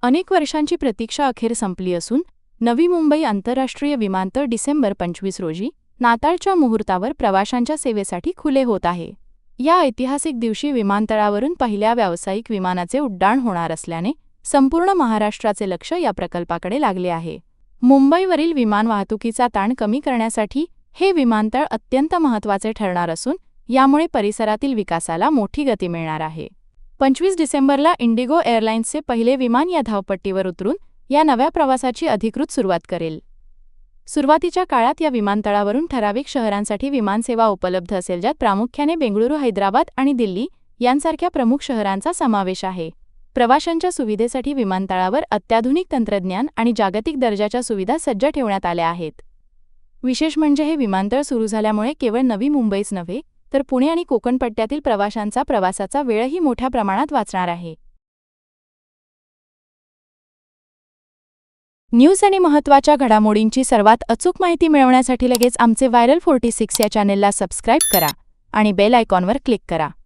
अनेक वर्षांची प्रतीक्षा अखेर संपली असून नवी मुंबई आंतरराष्ट्रीय विमानतळ डिसेंबर 25 रोजी नाताळच्या मुहूर्तावर प्रवाशांच्या सेवेसाठी खुले होत आहे. या ऐतिहासिक दिवशी विमानतळावरून पहिल्या व्यावसायिक विमानाचे उड्डाण होणार असल्याने संपूर्ण महाराष्ट्राचे लक्ष या प्रकल्पाकडे लागले आहे. मुंबईवरील विमान वाहतुकीचा ताण कमी करण्यासाठी हे विमानतळ अत्यंत महत्त्वाचे ठरणार असून यामुळे परिसरातील विकासाला मोठी गती मिळणार आहे. 25 डिसेंबरला इंडिगो एअरलाइन्सचे पहिले विमान या धावपट्टीवर उतरून या नव्या प्रवासाची अधिकृत सुरुवात करेल. सुरुवातीच्या काळात या विमानतळावरून ठराविक शहरांसाठी विमानसेवा उपलब्ध असेल, ज्यात प्रामुख्याने बेंगळुरू, हैदराबाद आणि दिल्ली यांसारख्या प्रमुख शहरांचा समावेश आहे. प्रवाशांच्या सुविधेसाठी विमानतळावर अत्याधुनिक तंत्रज्ञान आणि जागतिक दर्जाच्या सुविधा सज्ज ठेवण्यात आल्या आहेत. विशेष म्हणजे हे विमानतळ सुरू झाल्यामुळे केवळ नवी मुंबईच नव्हे, तर पुणे आणि कोकण पट्ट्यातील प्रवासाचा वेळही मोठ्या प्रमाणात वाचणार आहे. न्यूज आणि महत्त्वाच्या घडामोडींची सर्वात अचूक माहिती मिळवण्यासाठी लगेच आमचे व्हायरल 46 या चॅनेलला सबस्क्राईब करा आणि बेल आयकॉनवर क्लिक करा.